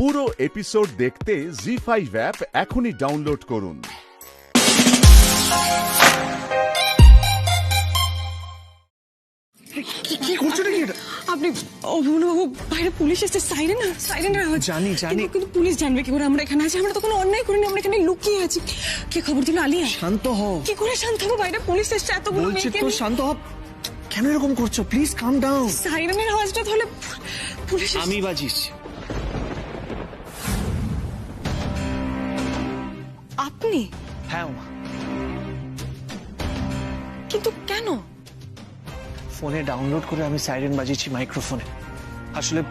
পুরো এপিসোড দেখতে জি5 অ্যাপ এখনই ডাউনলোড করুন। কি করছো নাকি এটা? আপনি অভিনববাবু, বাইরে পুলিশ এসেছে, সাইরেনের আওয়াজ। জানি কিন্তু পুলিশ জানবে কি করে আমরা এখানে আছি? আমরা তো কোনো অন্যায় করিনি, আমরা এখানে লুকিয়ে আছি। কে খবর দিল? আলিয়া। শান্ত হও। কি করে শান্ত হবো? বাইরে পুলিশ এসেছে, এতগুলো বলছি মেয়েকে তো শান্ত হও। কেন এরকম করছো? Please come down. সাইরেনের আওয়াজটা তাহলে পুলিশ আমি বাজিয়েছি। আপনি? হ্যাঁ ওমা, কিন্তু কেন? ফোনে ডাউনলোড করে আমি সাইরেন বাজিয়েছি মাইক্রোফোনে। আসলে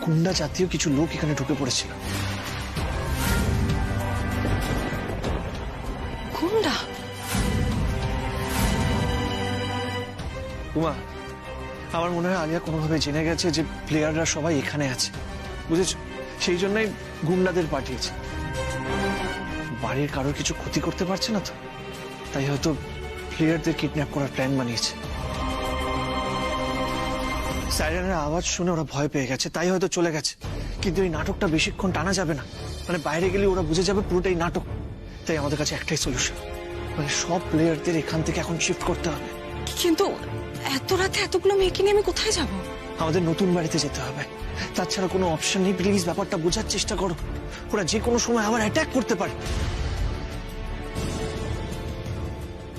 গুন্ডা জাতীয় কিছু লোক এখানে ঢুকে পড়েছিল। গুন্ডা? উমা, আমার মনে হয় আলিয়া কোনোভাবে জেনে গেছে যে প্লেয়াররা সবাই এখানে আছে, বুঝেছো? সেই জন্যই গুন্ডাদের পাঠিয়েছে। বাড়ির কারোর কিছু ক্ষতি করতে পারছে না তো, তাই হয়তো প্লেয়ারদের কিডন্যাপ করার প্ল্যান বানিয়েছে। সাইরেনের আওয়াজ শুনে ওরা ভয় পেয়ে গেছে, তাই হয়তো চলে গেছে। কিন্তু এই নাটকটা বেশিক্ষণ টানা যাবে না, মানে বাইরে গেলে ওরা বুঝে যাবে পুরোটাই নাটক। তাই আমাদের কাছে একটাই সলিউশন, মানে সব প্লেয়ারদের এখান থেকে এখন শিফট করতে হবে। কিন্তু এত রাতে এতগুলো মেয়েকে নিয়ে আমি কোথায় যাব? আমাদের নতুন বাড়িতে যেতে হবে, তাছাড়া কোনো অপশন নেই। প্লিজ ব্যাপারটা বোঝার চেষ্টা করো, ওরা যে কোনো সময় আবার অ্যাটাক করতে পারে।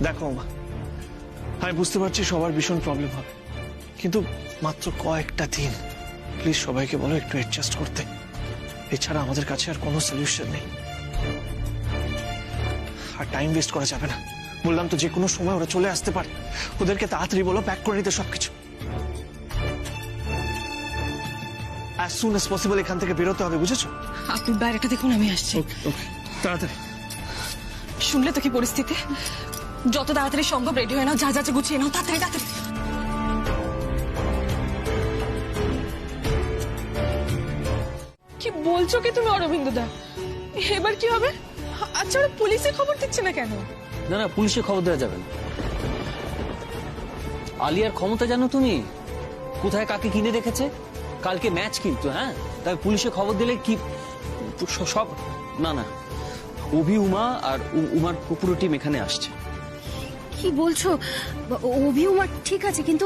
দেখো মা, আমি বুঝতে পারছি সবার ভীষণ প্রবলেম হবে, কিন্তু মাত্র কয়েকটা দিন। প্লিজ সবাইকে বলো একটু অ্যাডজাস্ট করতে। এছাড়া আমাদের কাছে আর কোনো সলিউশন নেই। আর টাইম ওয়েস্ট করা যাবে না। বললাম তো, যে কোনো সময় ওরা চলে আসতে পারে। ওদেরকে তাড়াতাড়ি বলো প্যাক করে নিতে সবকিছু। as soon as possible এখান থেকে বেরোতে হবে, বুঝেছো? আপনি বাইরেটা দেখুন, আমি আসছি। ওকে, তাড়াতাড়ি। শুনলে তো কি পরিস্থিতি? যত তাড়াতাড়ি সম্ভব রেডি হয়ে নাও, যা যা গুছিয়ে নাও, তাড়াতাড়ি তাড়াতাড়ি। কি বলছো কি তুমি অরবিন্দদা? এবার কি হবে? আচ্ছা, ওরা পুলিশে খবর দিচ্ছে না কেন? না না, পুলিশে খবর দেওয়া যাবে না। আলিয়ার ক্ষমতা জানো তুমি? কোথায় কাকে কিনে রেখেছে? কালকে ম্যাচ কিন্তু, হ্যাঁ, তাই পুলিশে খবর দিলে কি সব? না না, অভি, উমা আর উমার পুরো টিম এখানে আসছে। কি বলছো? অভি উমা ঠিক আছে, কিন্তু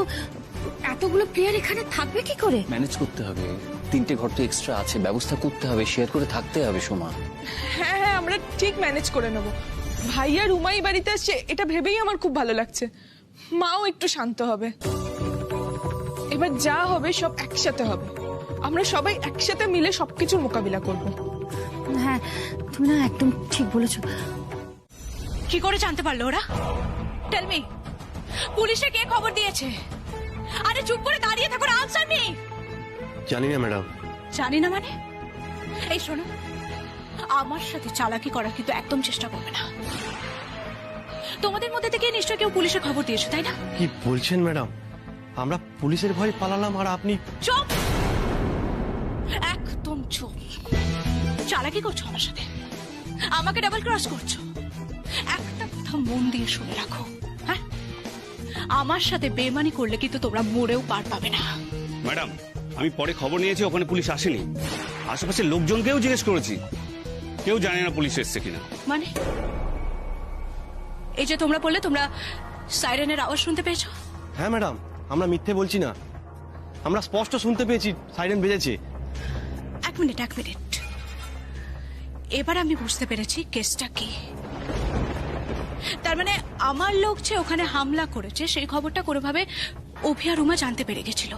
এতগুলো প্লেয়ার এখানে থাকবে কি করে? ম্যানেজ করতে হবে। 3টে ঘর তো এক্সট্রা আছে, ব্যবস্থা করতে হবে, শেয়ার করে থাকতে হবে। সোমা, হ্যাঁ হ্যাঁ, আমরা ঠিক ম্যানেজ করে নেব। ভাইয়া রুমাই বাড়িতে আসছে, এটা ভেবেই আমার খুব ভালো লাগছে। মাও একটু শান্ত হবে। এবার যা হবে সব একসাথে হবে। আমরা সবাই একসাথে মিলে সবকিছুর মোকাবিলা করব। হ্যাঁ, তুমি না একদম ঠিক বলেছো। কি করে জানতে পারলো ওরা? টেল মি, পুলিশে কে খবর দিয়েছে? আরে চুপ করে দাঁড়িয়ে থাকো, আনসার মি। জানি না ম্যাডাম। জানি না মানে? এই শোনো, আমার সাথে চালাকি করার কিন্তু একদম চেষ্টা করবে না। তোমাদের মধ্যে থেকে নিশ্চয় কেউ পুলিশে খবর দিয়েছো, তাই না? কি বলছেন ম্যাডাম? আমরা পুলিশের ভয়ে পালালাম আর আপনি? চুপ, একদম চুপ। চালাকি করছো আমার সাথে, আমাকে ডাবল ক্রস করছো। একটা কথা মন দিয়ে শুনে রাখো, হ্যাঁ? আমার সাথে বেমানি করলে কিন্তু তোমরা মরেও পার পাবে না। ম্যাডাম, আমি পরে খবর নিয়েছি ওখানে পুলিশ আসেনি। আশেপাশের লোকজনকেও জিজ্ঞেস করেছি, কেউ জানে না পুলিশ এসছে কিনা। মানে এই যে তোমরা বললে তোমরা সাইরেনের আওয়াজ শুনতে পেয়েছো? হ্যাঁ ম্যাডাম, আমরা মিথ্যে বলছি না, আমরা স্পষ্ট শুনতে পেয়েছি সাইরেন বেজেছে। এক মিনিট। এবার আমি বুঝতে পেরেছি কেসটা কি। তার মানে আমার লোক যে ওখানে হামলা করেছে সেই খবরটা কোনোভাবে অভি আর রুমা জানতে পেরে গেছিল,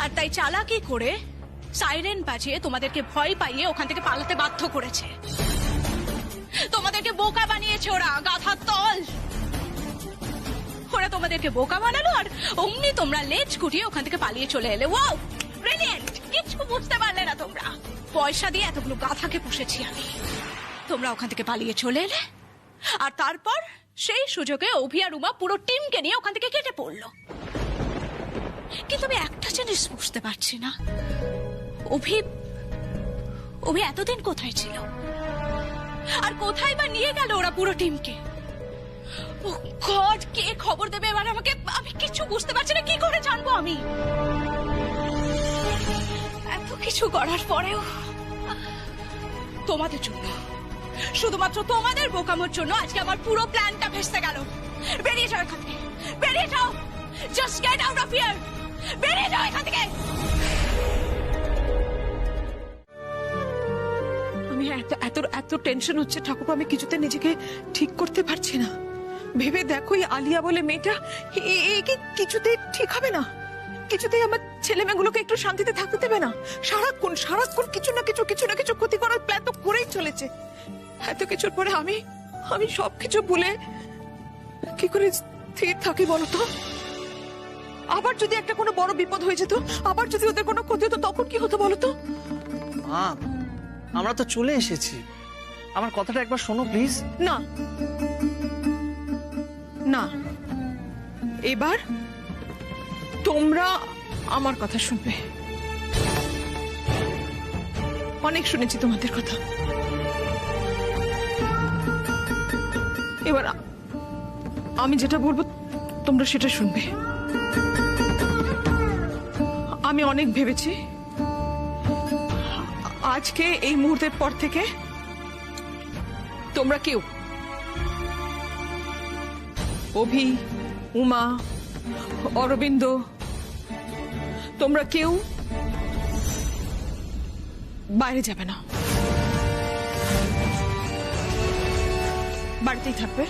আর তাই চালাকি করে সাইরেন বাজিয়ে তোমাদেরকে ভয় পাইয়ে ওখান থেকে পালাতে বাধ্য করেছে। তোমাদেরকে বোকা বানিয়েছে ওরা, গাধার তল। ওরা তোমাদেরকে বোকা বানালো আর অমনি তোমরা লেজ গুটিয়ে ওখান থেকে পালিয়ে চলে এলে। Wow, brilliant! কিছু বুঝতে পারলে না তোমরা। পয়সা দিয়ে এতগুলো গাধাকে পুষেছি আমি, তোমরা ওখান থেকে পালিয়ে চলে এলে, আর তারপর সেই সুযোগে অভি আর রুমা পুরো টিমকে নিয়ে ওখান থেকে কেটে পড়লো। কিন্তু আমি একটা জিনিস বুঝতে পারছি না, অভি এতদিন কোথায় ছিল, আর কোথায় বা নিয়ে গেল ওরা পুরো টিমকে? ও গড, কে খবর দেবে এবার আমাকে? আমি কিছু বুঝতে পারছি না, কি করে জানবো আমি? এত কিছু করার পরেও তোমাদের জন্য, শুধুমাত্র তোমাদের বোকামোর জন্য আজকে আমার পুরো প্ল্যানটা ভেস্তে গেল। বেরিয়ে যাও এখান থেকে, বেরিয়ে যাও, just get out of here, বেরিয়ে যাও এখান থেকে। আমি এত এত এত টেনশন হচ্ছে ঠাকুর, আমি কিছুতে নিজেকে ঠিক করতে পারছি না। ভেবে দেখো এই আলিয়া বলে মেয়েটা এ কি কিছুতেই ঠিক হবে না, কিছুতেই আমার ছেলে মেয়েগুলোকে একটু শান্তিতে থাকতে দেবে না। সারাক্ষণ সারাক্ষণ কিছু না কিছু ক্ষতি করার প্ল্যান তো করেই চলেছে। এত কিছুর পরে আমি সবকিছু ভুলে কি করে স্থির থাকি বলো তো? আবার যদি একটা কোনো বড় বিপদ হয়ে যেত, আবার যদি ওদের কোনো ক্ষতি হতো, তখন কি হতো বলো তো? মা, আমরা তো চলে এসেছি, আমার কথাটা একবার শোনো প্লিজ। না না, এবার তোমরা আমার কথা শুনবে। অনেক শুনেছি তোমাদের কথা, এবার আমি যেটা বলবো তোমরা সেটা শুনবে। আমি অনেক ভেবেছি, আজকে এই মুহূর্তের পর থেকে তোমরা কেউ, অভি, উমা, অরবিন্দ, তোমরা কেউ বাইরে যাবে না, বাড়িতেই থাকবে।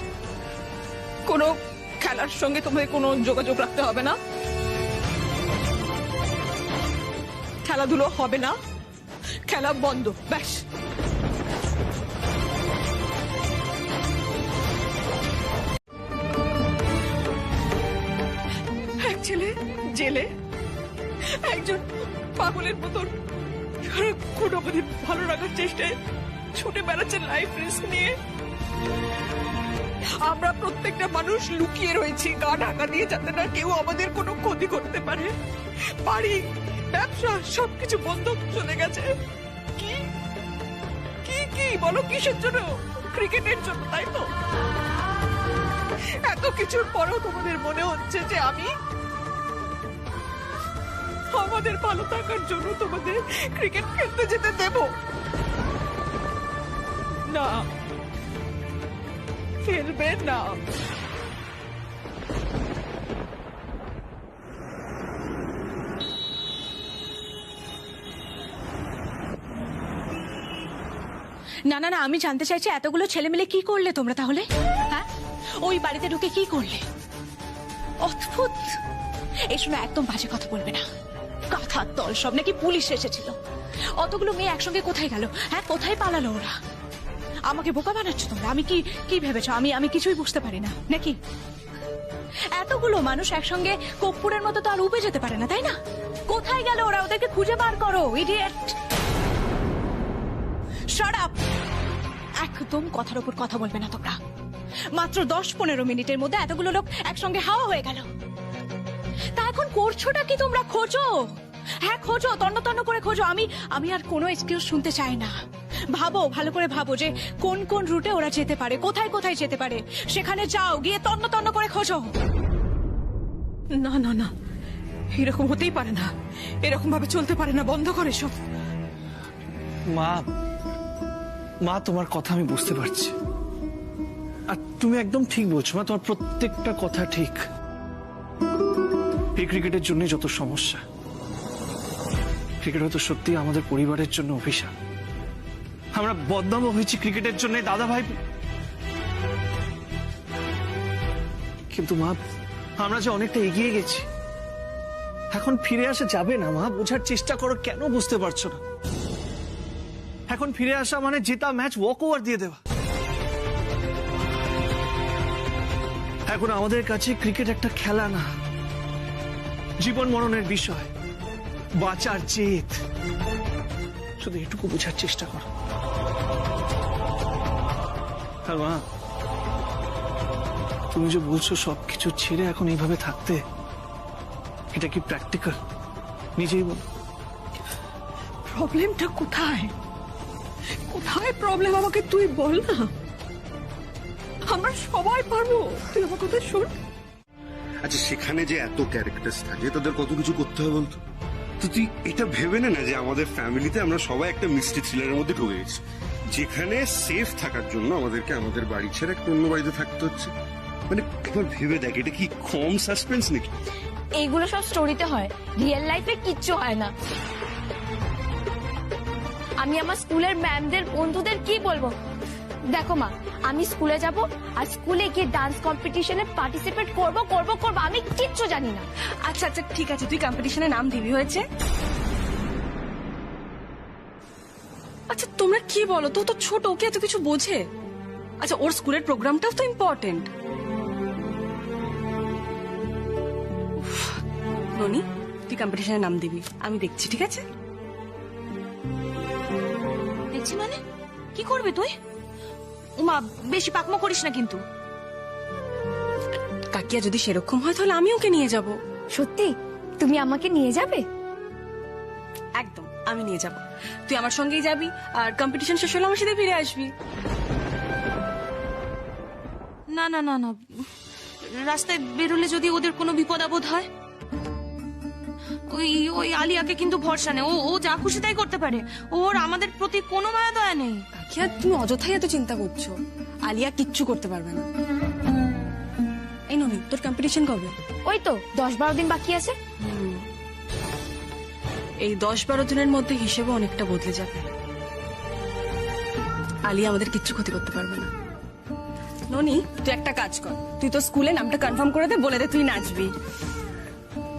কোনো খেলার সঙ্গে তোমাদের কোনো যোগাযোগ রাখতে হবে না, খেলাধুলো হবে না, খেলা বন্ধ, ব্যাস। এক ছেলে জেলে, একজন পাগলের মতন সারাক্ষণ আমাদের ভালো রাখার চেষ্টায় ছুটে বেড়াচ্ছে লাইফ রিস্ক নিয়ে। আমরা প্রত্যেকটা মানুষ লুকিয়ে রয়েছি গা ঢাকা দিয়ে, যাতে না কেউ আমাদের কোনো ক্ষতি করতে পারে। বাড়ি, ব্যবসা সবকিছু বন্ধ চলে গেছে। কি কি কি বলো, কিসের জন্য? ক্রিকেটের জন্য, তাই তো? এত কিছুর পরেও তোমাদের মনে হচ্ছে যে আমি আমাদের ভালো থাকার জন্য তোমাদের ক্রিকেট খেলতে যেতে দেব না? খেলবে না। না না না, আমি জানতে চাইছি এতগুলো ছেলে মিলে কি করলে তোমরা তাহলে? হ্যাঁ, ওই বাড়িতে ঢুকে কি করলে? অদ্ভুত। এই শুনে একদম বাজে কথা বলবে না। কাঁথার দল সব নাকি পুলিশ এসেছিল। অতগুলো মেয়ে একসঙ্গে কোথায় গেল? হ্যাঁ, কোথায় পালালো ওরা? আমাকে বোকা বানাচ্ছ তোমরা। আমি কি ভেবেছো? আমি কিছুই বুঝতে পারি না নাকি? এতগুলো মানুষ একসঙ্গে কর্পূরের মতো তো আর উপে যেতে পারে না, তাই না? কোথায় গেল ওরা? ওদেরকে খুঁজে বার করো, ইডিয়েট। Shut up. একদম কথার উপর কথা বলবে না তোমরা। মাত্র 10-15 মিনিটের মধ্যে এতগুলো লোক একসঙ্গে হাওয়া হয়ে গেল। তা এখন করছোটা কি তোমরা? খোঁজো, হ্যাঁ খোঁজো, তন্ন করে খোঁজো। আমি আর কোনো এক্সকিউজ শুনতে চাই না। ভাবো, ভালো করে ভাবো যে কোন কোন রুটে ওরা যেতে পারে, কোথায় কোথায় যেতে পারে। সেখানে যাও, গিয়ে তন্ন করে খোঁজো। না না না, এরকম হতেই পারে না, এরকম ভাবে চলতে পারে না। বন্ধ করে সব। মা, তোমার কথা আমি বুঝতে পারছি, আর তুমি একদম ঠিক বলছো মা, তোমার প্রত্যেকটা কথা ঠিক। এই ক্রিকেটের জন্য যত সমস্যা, ক্রিকেট হয়তো সত্যি আমাদের পরিবারের জন্য অভিশাপ। আমরা বদনামও হয়েছি ক্রিকেটের জন্য, দাদা ভাই। কিন্তু মা, আমরা যে অনেকটা এগিয়ে গেছি, এখন ফিরে আসা যাবে না মা। বোঝার চেষ্টা করো, কেন বুঝতে পারছো না? এখন ফিরে আসা মানে জেতা ম্যাচ ওয়াক ওভার দিয়ে দেওয়া। এখন আমাদের কাছে ক্রিকেট একটা খেলা না, জীবন মরণের বিষয়, বাঁচার জেদ। শুধু এটুকু বোঝার চেষ্টা করো। আর মা, তুমি যে বলছো সবকিছু ছেড়ে এখন এইভাবে থাকতে, এটা কি প্র্যাকটিক্যাল? নিজেই বল। প্রবলেমটা কোথায়? কোথায় প্রবলেম আমাকে তুই বল না। আমরা সবাই পারবো, তুই আমার কথা শোন। আচ্ছা, সেখানে যে এত ক্যারেক্টার্স থাকে, তাদের কত কিছু করতে হয় বলতো? তো তুই এটা ভেবে নে না যে আমাদের ফ্যামিলিতে আমরা সবাই একটা মিস্ট্রি থ্রিলারের মধ্যে ঢুকে গেছি, যেখানে সেফ থাকার জন্য আমাদেরকে আমাদের বাড়ি ছেড়ে একটা অন্য বাড়িতে থাকতে হচ্ছে। মানে একবার ভেবে দেখ, এটা কি কম সাসপেন্স নাকি? এইগুলো সব স্টোরিতে হয়, রিয়েল লাইফে কিচ্ছু হয় না। আমি আমার স্কুলের ম্যামদের বন্ধুদের কি বলবো? দেখো মা, আমি স্কুলে যাব আর স্কুলে গিয়ে ডান্স কম্পিটিশনে পার্টিসিপেট করব। আমি কিচ্ছু জানি না। আচ্ছা আচ্ছা ঠিক আছে, তুই কম্পিটিশনে নাম দিবি, হয়েছে? আচ্ছা তোমরা কি বলো তো, তো ছোট, ওকে এত কিছু বোঝে? আচ্ছা ওর স্কুলের প্রোগ্রামটাও তো ইম্পর্টেন্ট। ননি, তুই কম্পিটিশনে নাম দিবি, আমি দেখছি, ঠিক আছে? দেখছি মানে কি করবি তুই? উমা, বেশি পাকমো করিস না কিন্তু। কাকিয়া যদি সেরকম হয় তাহলে আমি ওকে নিয়ে যাব। সত্যি তুমি আমাকে নিয়ে যাবে? একদম, আমি নিয়ে যাব। তুই আমার সঙ্গেই যাবি, আর কম্পিটিশন শেষ হলে আমার সাথে ফিরে আসবি। না না না না, রাস্তায় বেরোলে যদি ওদের কোনো বিপদ আপদ হয়, ওই ওই আলিয়াকে কিন্তু ভরসা নেই। ও যা খুশি তাই করতে পারে, ওর আমাদের প্রতি কোনো মায়া দয়া নেই। কাকিয়া তুমি অযথাই এত চিন্তা করছো, আলিয়া কিচ্ছু করতে পারবে না। এই ননি, তোর কম্পিটিশন কবে? ওই তো 10-12 দিন বাকি আছে। এই 10-12 দিনের মধ্যে হিসেবে অনেকটা বদলে যাবে। আলিয়া আমাদের কিচ্ছু ক্ষতি করতে পারবে না। ননি, তুই একটা কাজ কর, তুই তো স্কুলে নামটা কনফার্ম করে দে, বলে দে তুই নাচবি।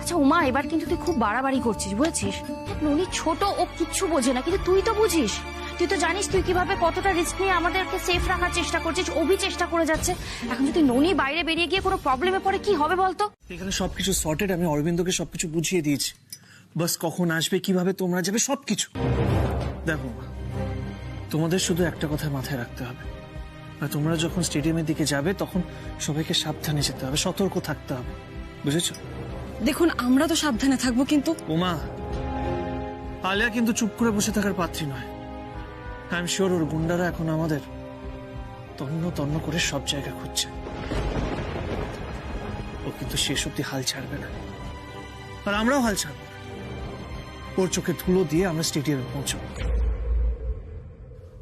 আচ্ছা উমা, এবার কিন্তু তুই খুব বাড়াবাড়ি করছিস, বুঝেছিস? ননি ছোট, ও কিচ্ছু বোঝে না, কিন্তু তুই তো বুঝিস। তুই তো জানিস তুই কিভাবে কতটা রিস্ক নিয়ে আমাদেরকে সেফ রাখার চেষ্টা করছিস। অভি চেষ্টা করে যাচ্ছে। এখন যদি ননি বাইরে বেরিয়ে গিয়ে কোনো প্রবলেমে পড়ে কি হবে বলতো? এখানে সবকিছু সর্টেড, আমি অরবিন্দকে সবকিছু বুঝিয়ে দিয়েছি। বাস কখন আসবে, কিভাবে তোমরা যাবে, সবকিছু। দেখো মা, তোমাদের শুধু একটা কথা মাথায় রাখতে হবে, আর তোমরা যখন স্টেডিয়ামের দিকে যাবে তখন সবাইকে সাবধানে যেতে হবে, সতর্ক থাকতে হবে, বুঝেছো? দেখুন আমরা তো সাবধানে থাকবো, কিন্তু ওমা, আলিয়া কিন্তু চুপ করে বসে থাকার পাত্রী নয়। আই এম শিওর ওর গুন্ডারা এখন আমাদের তন্ন তন্ন করে সব জায়গা খুঁজছে। ও কিন্তু শেষ অব্দি হাল ছাড়বে না, আর আমরাও হাল ছাড়ব। ওর চোখে ধুলো দিয়ে আমরা স্টেডিয়ামে পৌঁছব।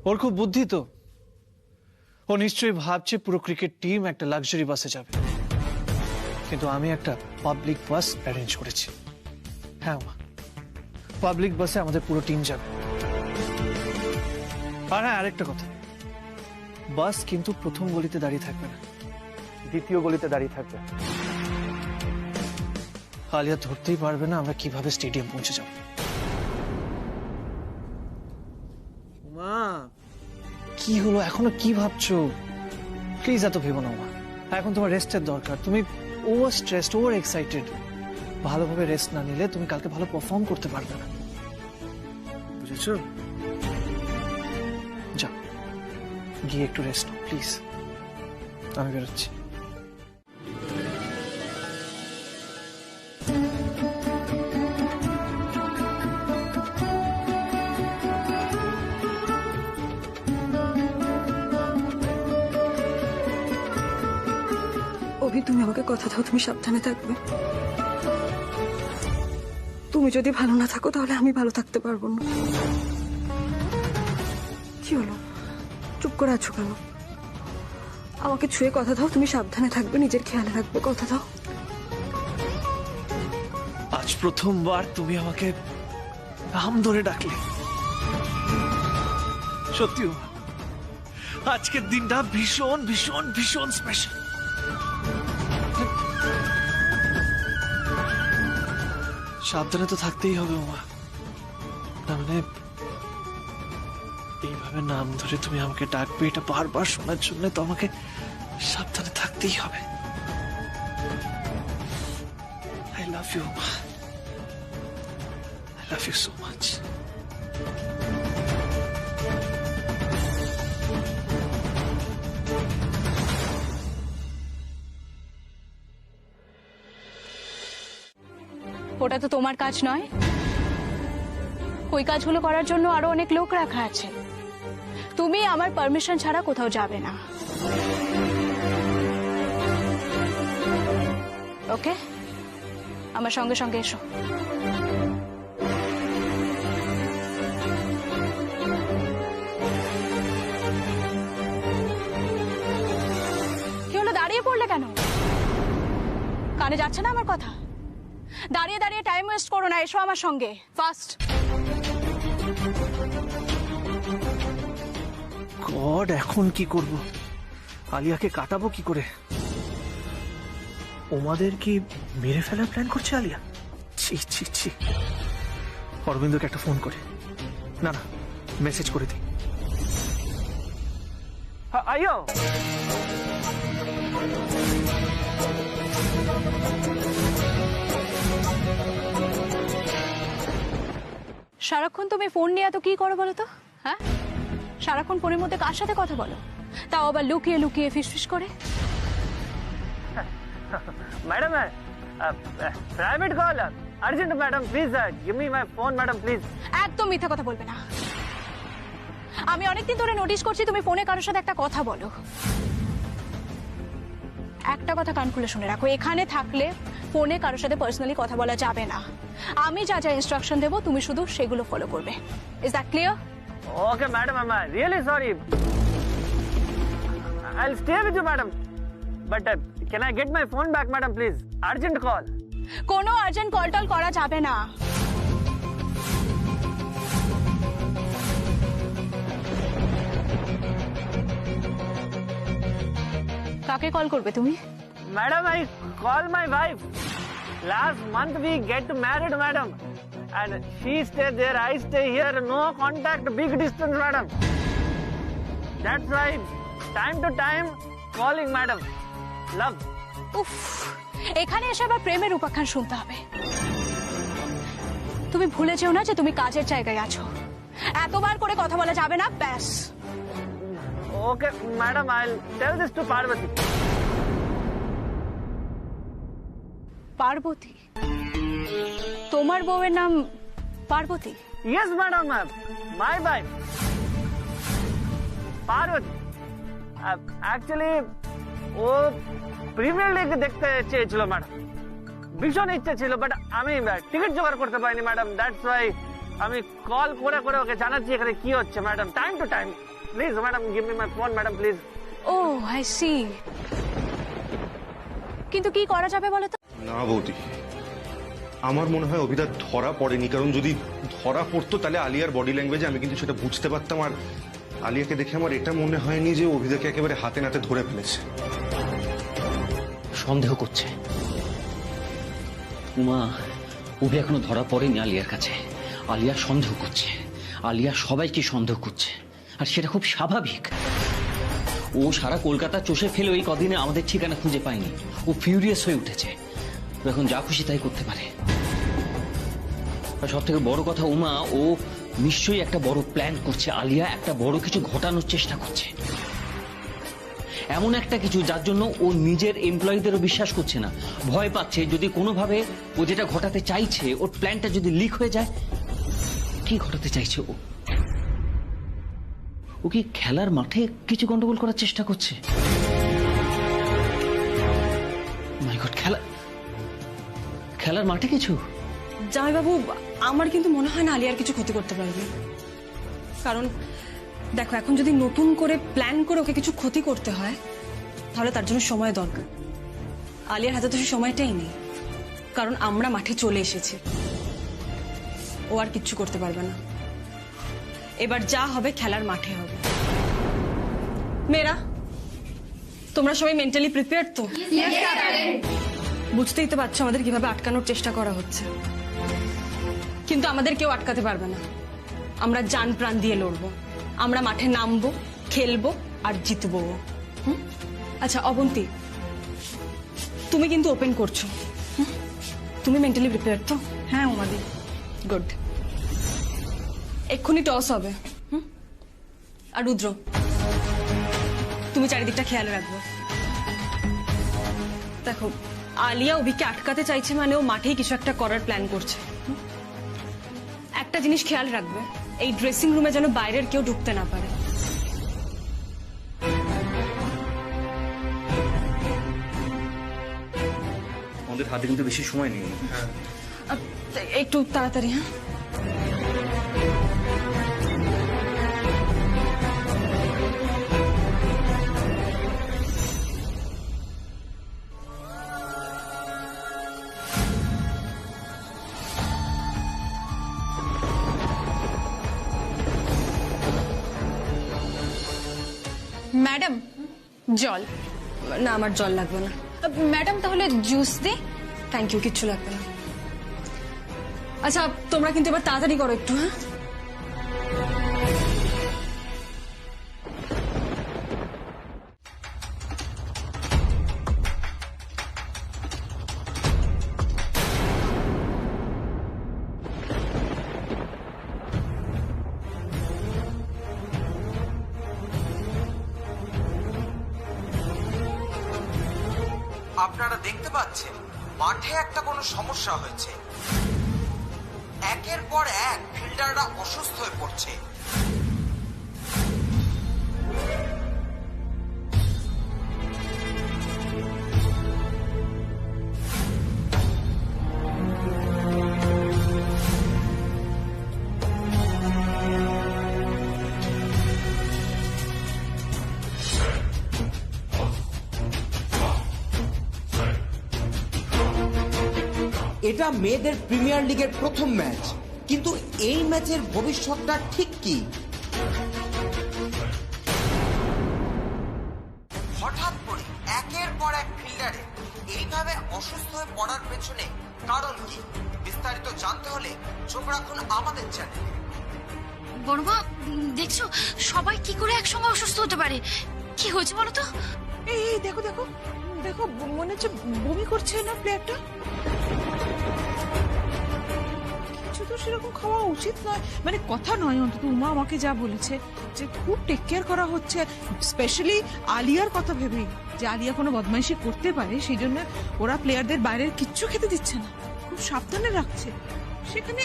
ওর খুব বুদ্ধি তো, ও নিশ্চয়ই ভাবছে পুরো ক্রিকেট টিম একটা লাক্সারি বাসে যাবে, কিন্তু আমি একটা পাবলিক বাস অ্যারেঞ্জ করেছি। হ্যাঁ মা, পাবলিক বাসে আমাদের পুরো টিম যাবে। আর হ্যাঁ, আরেকটা কথা, বাস কিন্তু প্রথম গলিতে দাঁড়িয়ে থাকবে না, দ্বিতীয় গলিতে দাঁড়িয়ে থাকবে। আলিয়া ধরতেই পারবে না আমরা কিভাবে স্টেডিয়াম পৌঁছে যাব। মা, কি হলো, এখনো কি ভাবছো? প্লিজ এত ভেবো না মা, এখন তোমার রেস্টের দরকার। তুমি ওভার স্ট্রেসড, ওভার এক্সাইটেড। ভালোভাবে রেস্ট না নিলে তুমি কালকে ভালো পারফর্ম করতে পারবে না, বুঝেছো? যাও, গিয়ে একটু রেস্ট নাও প্লিজ। আমি বেরোচ্ছি। অভি, তুমি আমাকে কথা দাও, তুমি সাবধানে থাকবে। তুমি যদি ভালো না থাকো তাহলে আমি ভালো থাকতে পারবো না। কি হলো, চুপ করে আছো কেন? আমাকে ছুঁয়ে কথা দাও, তুমি সাবধানে থাকবে, নিজের খেয়াল রাখবে, কথা দাও। আজ প্রথমবার তুমি আমাকে নাম ধরে ডাকলে। সত্যি আজকের দিনটা ভীষণ ভীষণ ভীষণ স্পেশাল। সাবধানে তো থাকতেই হবে মা, না মানে এইভাবে নাম ধরে তুমি আমাকে ডাকবে, এটা বারবার শোনার জন্য তো আমাকে সাবধানে থাকতেই হবে। আই লাভ ইউ মা, I love you so much. ওটা তো তোমার কাজ নয়, ওই কাজগুলো করার জন্য আরো অনেক লোক রাখা আছে। তুমি আমার পারমিশন ছাড়া কোথাও যাবে না, ওকে? আমার সঙ্গে সঙ্গে এসো। কানে যাচ্ছে না আমার কথা? দাঁড়িয়ে দাঁড়িয়ে টাইম ওয়েস্ট করো না, এসো আমার সঙ্গে ফাস্ট। গড, এখন কি করব? আলিয়াকে কাটাবো কি করে? ওমাদের কি মেরে ফেলার প্ল্যান করছে আলিয়া? ছি ছি ছি। অরবিন্দকে একটা ফোন করে, না না মেসেজ করে দিই। আইও, সারাক্ষণ তুমি ফোন নিয়ে এত কি করো বলো তো? হ্যাঁ, সারাক্ষণ ফোনের মধ্যে কার সাথে কথা বলো? তাও আবার লুকিয়ে লুকিয়ে ফিসফিস করে। Madam private call urgent madam please give me my phone madam please. একদম মিথ্যা কথা বলবে না। আমি অনেকদিন ধরে নোটিস করছি তুমি ফোনে কারোর সাথে একটা কথা বলো। একটা কথা কান খুলে শুনে রাখো, এখানে থাকলে ফোনে কারোর সাথে পার্সোনালি কথা বলা যাবে না। আমি যা যা ইনস্ট্রাকশন দেবো তুমি শুধু সেগুলো ফলো করবে। Is that clear? Okay madam I am really sorry I will stay with you madam but can I get my phone back madam please urgent call. কোনো আর্জেন্ট কল টল করা যাবে না। কাকে কল করবে তুমি? Madam I call my wife last month we get married madam and she stay there I stay here no contact big distance madam that's why time to time calling madam love। উফ, এখানে এসে আবার প্রেমের উপাখ্যান শুনতে হবে। তুমি ভুলে যেও না যে তুমি কাজের জায়গায় আছো। এতবার করে কথা বলা যাবে না, ব্যাস। okay madam I'll tell this to Parvati। Parvati? তোমার বউয়ের নাম Parvati? yes madam my wife Parvati actually ও প্রিমিয়ার লিগ দেখতে চেয়েছিল ম্যাডাম, ভীষণ ইচ্ছে ছিল বাট আমি টিকিট জোগাড় করতে পারিনি ম্যাডাম দ্যাটস ওয়াই আমি কল করে করে ওকে জানাচ্ছি এখানে কি হচ্ছে madam time to time please madam give me my phone madam please. Oh I see. কিন্তু কি করা যাবে বলো তো? না বৌদি, আমার মনে হয় অভিদা ধরা পড়েনি, কারণ যদি ধরা পড়তো তাহলে আলিয়ার বডি ল্যাঙ্গুয়েজে আমি কিন্তু সেটা বুঝতে পারতাম। আর আলিয়াকে দেখে আমার এটা মনে হয়নি যে অভিদাকে একেবারে হাতে নাতে ধরে ফেলেছে। সন্দেহ করছে উমা, অভি এখনো ধরা পড়েনি আলিয়ার কাছে। আলিয়া সন্দেহ করছে, আলিয়া সবাইকে সন্দেহ করছে, আর সেটা খুব স্বাভাবিক। ও সারা কলকাতা চষে ফেলে ওই কদিনে আমাদের ঠিকানা খুঁজে পায়নি। ও ফিউরিয়াস হয়ে উঠেছে, ও এখন যা খুশি তাই করতে পারে। আর সব থেকে বড় কথা উমা, ও নিশ্চয়ই একটা বড় প্ল্যান করছে। আলিয়া একটা বড় কিছু ঘটানোর চেষ্টা করছে, এমন একটা কিছু যার জন্য ও নিজের এমপ্লয়ীদেরও বিশ্বাস করছে না, ভয় পাচ্ছে যদি কোনোভাবে ও যেটা ঘটাতে চাইছে ওর প্ল্যানটা যদি লিক হয়ে যায়। কি ঘটাতে চাইছে ও? ও কি খেলার মাঠে কিছু গন্ডগোল করার চেষ্টা করছে? মাই গড, খেলার মাঠে কিছু? জামাইবাবু, আমার কিন্তু মনে হয় না আলিয়ার কিছু ক্ষতি করতে পারবে। কারণ দেখো, এখন যদি নতুন করে প্ল্যান করে ওকে কিছু ক্ষতি করতে হয় তাহলে তার জন্য সময় দরকার। আলিয়ার হাতে তো সেই সময়টাই নেই, কারণ আমরা মাঠে চলে এসেছি। ও আর কিচ্ছু করতে পারবে না। এবার যা হবে খেলার মাঠে হবে। মেয়েরা, তোমরা সবাই মেন্টালি প্রিপেয়ার তো? বুঝতেই তো পারছো আমাদের কিভাবে আটকানোর চেষ্টা করা হচ্ছে, কিন্তু আমাদের কেউ আটকাতে পারবে না। আমরা জান প্রাণ দিয়ে লড়বো, আমরা মাঠে নামবো, খেলবো আর জিতবো। আচ্ছা অবন্তী, তুমি কিন্তু ওপেন করছো, তুমি মেন্টালি প্রিপেয়ার তো? হ্যাঁ উমাদি, গুড। এক্ষুনি টস হবে। আর রুদ্র, তুমি চারিদিকটা খেয়াল রাখবে। দেখো, আলিয়া অভিকে আটকাতে চাইছে মানে ও মাঠেই কিছু একটা করার প্ল্যান করছে। একটা জিনিস খেয়াল রাখবে, এই ড্রেসিং রুমে যেন বাইরের কেউ ঢুকতে না পারে। আমাদের হাতে কিন্তু বেশি সময় নেই। একটু তাড়াতাড়ি। হ্যাঁ, ম্যাডাম জল। না আমার জল লাগবে না। ম্যাডাম তাহলে জুস দে। থ্যাংক ইউ, কিচ্ছু লাগবে না। আচ্ছা তোমরা কিন্তু এবার তাড়াতাড়ি করো একটু। হ্যাঁ আপনারা দেখতে পাচ্ছেন মাঠে একটা কোনো সমস্যা হয়েছে। একের পর এক ফিল্ডাররা অসুস্থ হয়ে পড়ছে। এটা মেয়েদের প্রিমিয়ার লিগের প্রথম ম্যাচ, কিন্তু এই ম্যাচের ভবিষ্যৎটা ঠিক কি? হঠাৎ করে একের পর এক ফিল্ডারে এইভাবে অসুস্থ হয়ে পড়ার পেছনে কারণ কি? বিস্তারিত জানতে হলে চোখ রাখুন আমাদের চ্যানেলে। বড়মা দেখছো সবাই কি করে একসঙ্গে অসুস্থ হতে পারে? কি হয়েছে বলো তো? এই দেখো দেখো দেখো, মনে হচ্ছে বমি করছে না প্লেয়ারটা। কিছু তো সেরকম খাওয়া উচিত নয়, মানে কথা নয় অন্তত। উমা আমাকে যা বলেছে যে খুব টেক কেয়ার করা হচ্ছে, স্পেশালি আলিয়ার কথা ভেবেই, যে আলিয়া কোনো বদমাইশি করতে পারে সেই জন্য ওরা প্লেয়ারদের বাইরের কিচ্ছু খেতে দিচ্ছে না, খুব সাবধানে রাখছে। সেখানে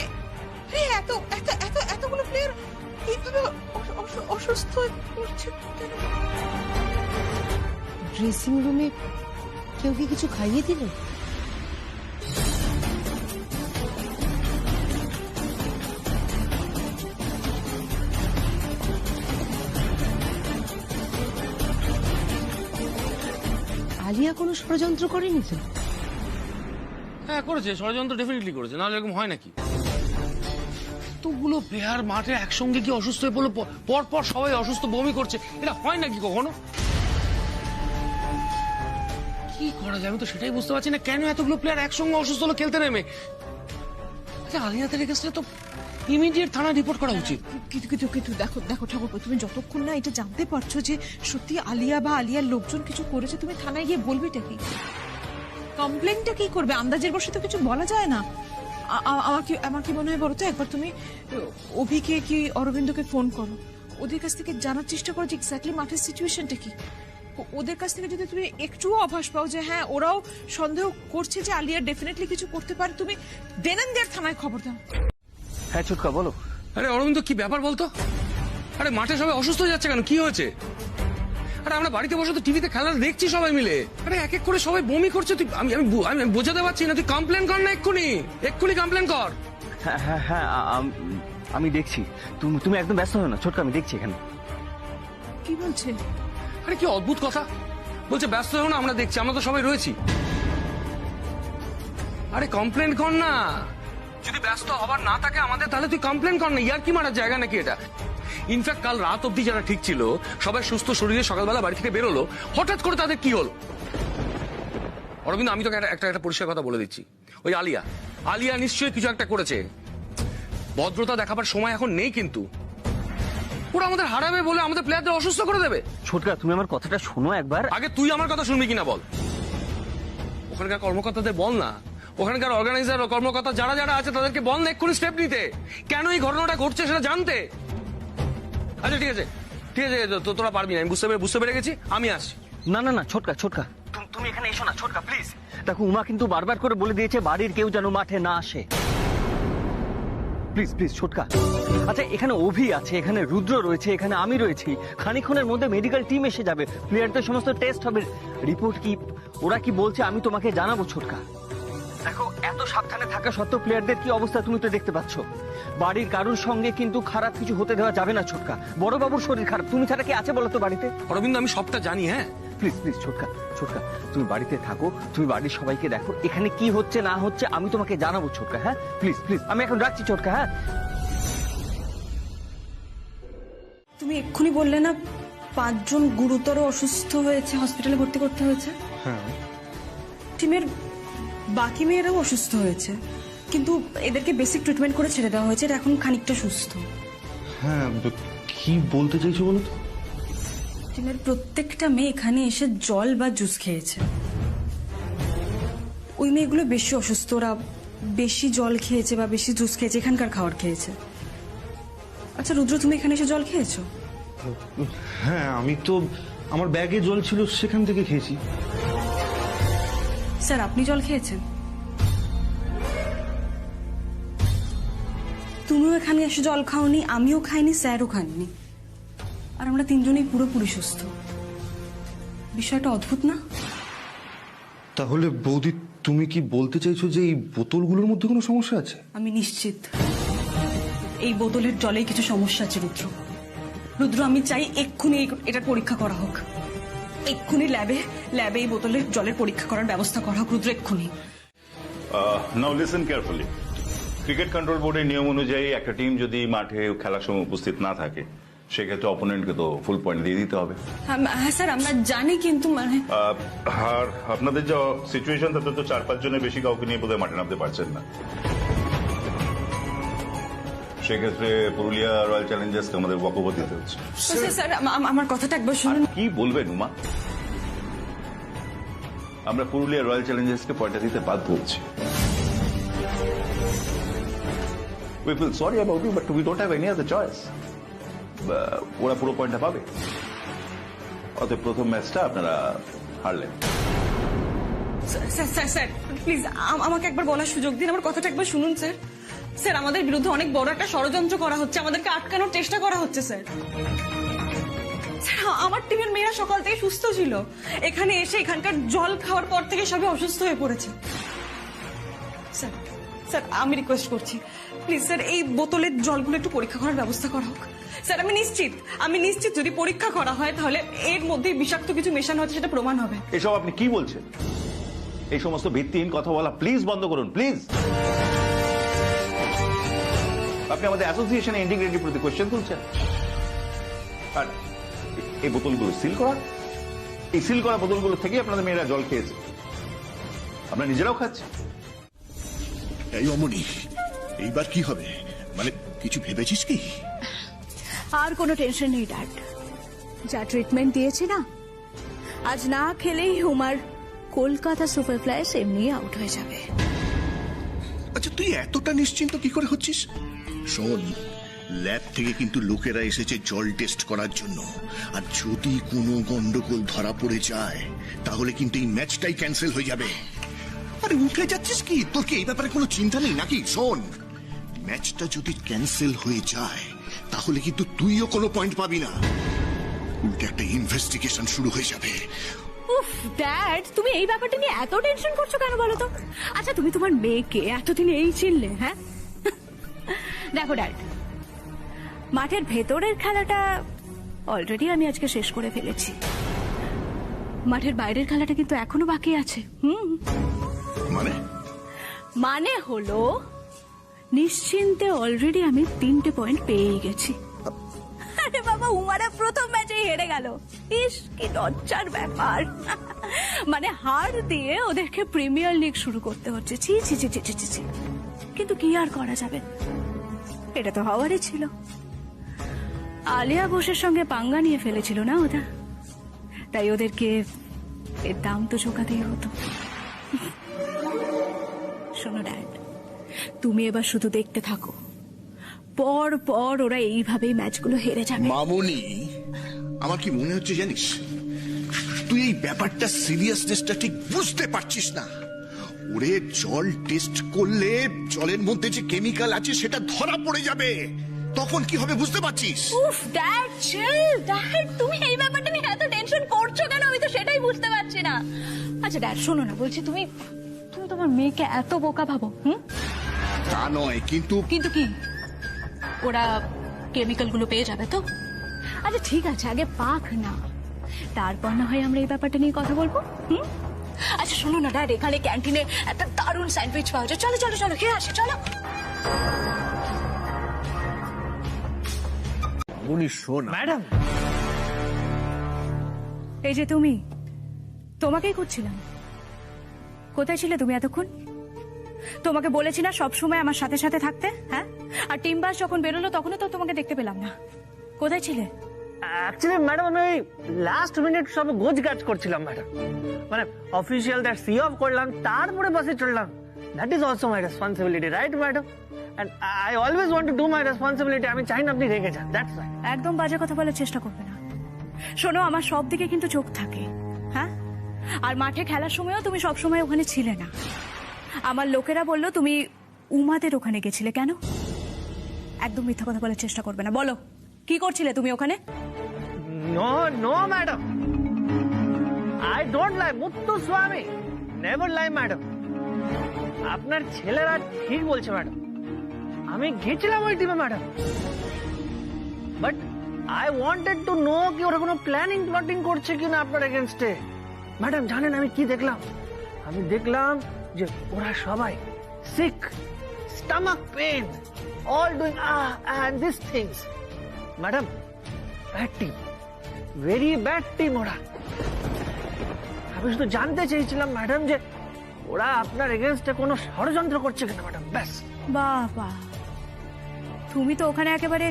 এত এত এত এতগুলো প্লেয়ার এইভাবে অসুস্থ হয়ে পড়ছে কেন? ড্রেসিং রুমে কেউ কি কিছু খাইয়ে দিল? আলিয়া কোনো ষড়যন্ত্র করেনি তো? হ্যাঁ করেছে, ষড়যন্ত্র ডেফিনেটলি করেছে, নাহলে এরকম হয় নাকি? এতগুলো প্লেয়ার মাঠে একসঙ্গে কি অসুস্থ হয়ে পড়লো, পর পর সবাই অসুস্থ, বমি করছে, এটা হয় নাকি কখনো? কি করা যায় আমি তো সেটাই বুঝতে পারছি না, কেন এতগুলো প্লেয়ার একসঙ্গে অসুস্থ হলো খেলতে নেমে? আচ্ছা আলিয়াদের কাছে তো ইমিডিয়েট থানা রিপোর্ট করা উচিত। কিন্তু দেখো দেখো ঠাকুর, তুমি যতক্ষণ না এটা জানতে পারছো যে সত্যি আলিয়া বা আলিয়ার লোকজন কিছু করেছে, তুমি থানায় গিয়ে বলবিটা কি? কমপ্লেনটা কি করবে? আন্দাজের বসে তো কিছু বলা যায় না। আমার কি মনে হয় বলো তো, একবার তুমি অভিকে কি অরবিন্দকে ফোন করো, ওদের কাছ থেকে জানার চেষ্টা করো যে এক্স্যাক্টলি মাঠের সিচুয়েশনটা কি। ওদের কাছ থেকে যদি তুমি একটুও আভাস পাও যে হ্যাঁ ওরাও সন্দেহ করছে যে আলিয়া ডেফিনেটলি কিছু করতে পারে, তুমি দেন এন্ড দেয়ার থানায় খবর দাও। হ্যাঁ ছোটকা বলো। আরে অরবিন্দ কি ব্যাপার বলতো? আরে মাঠে সবাই অসুস্থ হয়ে যাচ্ছে কেন, কি হয়েছে? আরে আমরা বাড়িতে বসে তো টিভিতে খেলা দেখছি সবাই মিলে, আরে এক এক করে সবাই বমি করছে। তুই আমি বোঝাতে পারছি না, তুই কমপ্লেন কর না, এক্ষুনি কমপ্লেন কর। হ্যাঁ হ্যাঁ হ্যাঁ আমি দেখছি, তুমি একদম ব্যস্ত হও না ছোটকা, আমি দেখছি এখানে। কি বলছে? আরে কি অদ্ভুত কথা বলছে, ব্যস্ত হও না, আমরা দেখছি, আমরা তো সবাই রয়েছি। আরে কমপ্লেন কর না, যদি ব্যস্ত হবার না থাকে আমাদের, তাহলে তুই কমপ্লেন কর না। ইয়ার কি মারার জায়গা নাকি এটা? ইনফ্যাক্ট কাল রাত অব্দি যারা ঠিক ছিল সবাই সুস্থ শরীরে সকালবেলা বাড়ি থেকে বেরোলো, হঠাৎ করে তাদের কি হলো? অরবিন্দ আমি তোকে একটা পরিষ্কার কথা বলে দিচ্ছি, ওই আলিয়া নিশ্চয়ই কিছু একটা করেছে। ভদ্রতা দেখাবার সময় এখন নেই, কিন্তু ওরা আমাদের হারাবে বলে আমাদের প্লেয়ারদের অসুস্থ করে দেবে। ছোটকা তুমি আমার কথাটা শোনো একবার। আগে তুই আমার কথা শুনবি কিনা বল। ওখানকার কর্মকর্তাদের বল না, ওখানকার অর্গানাইজার কর্মকর্তা যারা যারা আছে তাদেরকে বল না এক্ষুনি স্টেপ নিতে, কেন এই ঘটনাটা ঘটছে সেটা জানতে। আচ্ছা ঠিক আছে তোরা পারবি না, আমি বুঝতে পেরে গেছি, আমি আসছি। না না না ছোটকা তুমি এখানে এসো না ছোটকা প্লিজ। দেখো উমা কিন্তু বারবার করে বলে দিয়েছে বাড়ির কেউ যেন মাঠে না আসে, প্লিজ প্লিজ ছোটকা। আচ্ছা এখানে অভি আছে, এখানে রুদ্র রয়েছে, এখানে আমি রয়েছি, খানিকক্ষণের মধ্যে মেডিকেল টিম এসে যাবে, প্লেয়ারদের সমস্ত টেস্ট হবে, রিপোর্ট কি ওরা কি বলছে আমি তোমাকে জানাবো ছোটকা। দেখো এত সাবধানে থাকা সত্ত্বেও প্লেয়ারদের কি অবস্থা তুমি তো দেখতে পাচ্ছ। বাড়ির কারোর সঙ্গে কিন্তু খারাপ কিছু হতে দেওয়া যাবে না ছোটকা। বড় বাবুর শরীর খারাপ, তুমি ছাড়া কি আছে বলো তো বাড়িতে? অরবিন্দ আমি সবটা জানি। হ্যাঁ প্লিজ প্লিজ ছোটকা তুমি বাড়িতে থাকো, তুমি বাড়ির সবাইকে দেখো, এখানে কি হচ্ছে না হচ্ছে আমি তোমাকে জানাবো ছোটকা। হ্যাঁ প্লিজ প্লিজ আমি এখন রাখছি ছোটকা। হ্যাঁ তুমি এক্ষুনি বললে না 5 জন গুরুতর অসুস্থ হয়েছে, হসপিটালে ভর্তি করতে হয়েছে। হ্যাঁ, টিমের বাকি মেয়েরাও অসুস্থ হয়েছে, কিন্তু এদেরকে বেসিক ট্রিটমেন্ট করে ছেড়ে দেওয়া হয়েছে, এটা এখন খানিকটা সুস্থ। হ্যাঁ, কি বলতে চাইছো বলো তো? টিমের প্রত্যেকটা মেয়ে এখানে এসে জল বা জুস খেয়েছে। ওই মেয়েগুলো বেশি অসুস্থ, ওরা বেশি জল খেয়েছে বা বেশি জুস খেয়েছে, এখানকার খাবার খেয়েছে। আচ্ছা রুদ্র, তুমি এখানে এসে জল খেয়েছো? হ্যাঁ, আমি তো আমার ব্যাগে জল ছিল সেখান থেকে খেয়েছি। স্যার আপনি জল খেয়েছেন? তুমিও এখানে এসে জল খাওনি, আমিও খাইনি, স্যারও খাননি, আর আমরা 3 জনেই পুরোপুরি সুস্থ। বিষয়টা অদ্ভুত না? তাহলে বৌদি, তুমি কি বলতে চাইছো যে এই বোতলগুলোর মধ্যে কোনো সমস্যা আছে? আমি নিশ্চিত এই বোতলের জলে কিছু সমস্যা আছে রুদ্র। রুদ্র, আমি চাই এক্ষুনি এটার পরীক্ষা করা হোক, এক্ষুনি ল্যাবে এই বোতলের জলের পরীক্ষা করার ব্যবস্থা করা হোক রুদ্র, এক্ষুনি। নাও লিসেন কেয়ারফুলি। ক্রিকেট কন্ট্রোল বোর্ডের নিয়ম অনুযায়ী একটা টিম যদি মাঠে খেলার সময় উপস্থিত না থাকে, সেক্ষেত্রে অপোনেন্টকে তো ফুল পয়েন্ট দিয়ে দিতে হবে। হ্যাঁ স্যার, আমরা জানি, কিন্তু মানে আর আপনাদের যা সিচুয়েশন, তাতে তো 4-5 জনের বেশি কাউকে নিয়ে বোধহয় মাঠে নামতে পারছেন না। সেক্ষেত্রে পুরুলিয়া রয়্যাল চ্যালেঞ্জার্সকে আমাদের বকবক দিতে হচ্ছে। স্যার আমার কথাটা একবার শুনুন। কি বলবেন উমা? আমরা পুরুলিয়া রয়্যাল চ্যালেঞ্জার্সকে পয়েন্টটা দিতে বাধ্য হচ্ছি। We feel sorry about you, but we don't have any other choice. ওরা পুরো পয়েন্টটা পাবে, অতএব প্রথম ম্যাচটা আপনারা হারলেন। স্যার প্লিজ আমাকে একবার বলার সুযোগ দিন, আমার কথাটা একবার শুনুন স্যার। স্যার আমাদের বিরুদ্ধে অনেক বড় একটা ষড়যন্ত্র করা হচ্ছে, আমাদেরকে আটকানোর চেষ্টা করা হচ্ছে স্যার। স্যার আমার টিমের মেয়েরা সকাল থেকে সুস্থ ছিল, এখানে এসে এখানকার জল খাওয়ার পর থেকে সবই অসুস্থ হয়ে পড়েছে। স্যার স্যার আমি রিকোয়েস্ট করছি, প্লিজ স্যার এই বোতলের জলগুলো একটু পরীক্ষা করার ব্যবস্থা করা হোক। স্যার আমি নিশ্চিত যদি পরীক্ষা করা হয় তাহলে এর মধ্যে বিষাক্ত কিছু মেশানো হচ্ছে, সেটা প্রমাণ হবে। এসব আপনি কি বলছেন? এই সমস্ত ভিত্তিহীন কথা বলা প্লিজ বন্ধ করুন, প্লিজ। আপনি আমাদের অ্যাসোসিয়েশনে ইন্টিগ্রিটির প্রতি কোয়েশ্চেন তুলছেন। আর এই বোতলগুলো সিল করা, এই সিল করা বোতলগুলো থেকে আপনাদের মেয়েরা জল খেয়েছে, আমরা নিজেরাও খাচ্ছি। এই অমনি, এইবার কি হবে? মানে কিছু ভেবেছিস কি? আর কোনো টেনশন নেই ড্যাড, যা ট্রিটমেন্ট দিয়েছি না, আজ না খেলেই হুমার কলকাতা সুপার ফ্লাইস এমনি আউট হয়ে যাবে। আচ্ছা তুই এতটা নিশ্চিন্ত কি করে হচ্ছিস? শোন, ল্যাব থেকে কিন্তু লোকেরা এসেছে জল টেস্ট করার জন্য, আর যদি কোনো গন্ডগোল ধরা পড়ে যায় তাহলে কিন্তু এই ম্যাচটাই ক্যান্সেল হয়ে যাবে। আরে উঠে যাচ্ছিস কি? তোর কি এই ব্যাপারে কোনো চিন্তা নেই নাকি? শোন, ম্যাচটা যদি ক্যান্সেল হয়ে যায় তাহলে কিন্তু তুইও কোনো পয়েন্ট পাবি না, উল্টে একটা ইনভেস্টিগেশন শুরু হয়ে যাবে। উফ ড্যাড, তুমি এই ব্যাপারটা নিয়ে এত টেনশন করছো কেন বলো তো? আচ্ছা তুমি তোমার মেয়েকে এতদিন এই চিনলে, হ্যাঁ? দেখো ড্যাড, মাঠের ভেতরের খেলাটা অলরেডি আমি আজকে শেষ করে ফেলেছি, মাঠের বাইরের খেলাটা কিন্তু এখনো বাকি আছে। মানে হলো নিশ্চিন্তে অলরেডি আমি 3টে পয়েন্ট পেয়ে গেছি। আরে বাবা, উমারা প্রথম ম্যাচেই হেরে গেল, ইস কি লজ্জার ব্যাপার। মানে হার দিয়ে ওদেরকে প্রিমিয়ার লিগ শুরু করতে হচ্ছে, ছি ছি ছি ছি ছি ছি। কিন্তু কি আর করা যাবে, এটা তো হওয়ারই ছিল। আলিয়া ঘোষের সঙ্গে পাঙ্গা নিয়ে ফেলেছিল না ওরা, তাই ওদেরকে এর দাম তো চোকাতেই হতো। শোনো ড্যাড, তুমি এবার শুধু দেখতে থাকো, পর পর ওরা এইভাবেই ম্যাচগুলো হেরে যাবে। মামুনি, আমার কি মনে হচ্ছে জানিস, তুই এই ব্যাপারটা সিরিয়াসনেসটা ঠিক বুঝতে পারছিস না। ওরে জল টেস্ট করলে জলের মধ্যে যে কেমিক্যাল আছে সেটা ধরা পড়ে যাবে, তখন কি হবে বুঝতে পারছিস? উফ ড্যাড, চিল। ড্যাড তুমি এই ব্যাপারটা নিয়ে এত টেনশন করছো কেন? আমি তো সেটাই বুঝতে পারছি না। আচ্ছা ড্যাড শোনো না, বলছি তুমি তোমার মেয়েকে এত বোকা ভাবো? তা নয়, কিন্তু কি ওরা কেমিক্যাল গুলো পেয়ে যাবে তো? আচ্ছা ঠিক আছে, আগে পাক না, তারপর না হয় আমরা এই ব্যাপারটা নিয়ে কথা বলবো। আচ্ছা শোনো না ড্যাড, এখানে ক্যান্টিনে একটা দারুণ স্যান্ডউইচ পাওয়া যায়, চলো চলো চলো খেয়ে আসি, চলো। উনি শোন ম্যাডাম, এই যে তুমি, তোমাকেই খুঁজছিলাম। কোথায় ছিলে তুমি এতক্ষণ? তোমাকে বলেছি না সবসময় আমার সাথে সাথে থাকতে, হ্যাঁ? আর টিম বাস যখন বেরোলো তখনও তো তোমাকে দেখতে পেলাম না। কোথায় ছিলে? অ্যাকচুয়ালি ম্যাডাম আমি ওই লাস্ট মিনিট সব গোজ গাছ করছিলাম ম্যাডাম, মানে অফিসিয়ালদের সি অফ করলাম, তারপরে বাসে চললাম। That is also my responsibility, right madam? And I always want to do my responsibility. আমি চাই না আপনি রেগে যান, দ্যাটস ওয়াই। একদম বাজে কথা বলার চেষ্টা করবে না। শোনো, আমার সব দিকে কিন্তু চোখ থাকে, হ্যাঁ? আর মাঠে খেলার সময়ও তুমি সবসময় ওখানে ছিলে না। আমার লোকেরা বললো তুমি উমাদের ওখানে গেছিলে, কেন? একদম মিথ্যা কথা বলার চেষ্টা করবে না, বলো কি করছিলে তুমি ওখানে? No no madam, I don't lie. Muthu Swamy never lie madam. আপনার ছেলেরা ঠিক বলছে ম্যাডাম, আমি গেছিলাম ওই টিমে madam, but I wanted to know কি ওরা কোনো প্ল্যানিং প্লটিং করছে কিনা আপনার এগেনস্টে। ম্যাডাম জানেন আমি কি দেখলাম? আমি দেখলাম যে ওরা সবাই sick, stomach pain, all doing and these things. Madam, bad team, very bad team ওরা। আমি শুধু জানতে চেয়েছিলাম ম্যাডাম যে ওরা আপনার এগেনস্টে কোনো ষড়যন্ত্র করছে কিনা ম্যাডাম, ব্যাস। বাবা, তুমি তো ওখানে একেবারে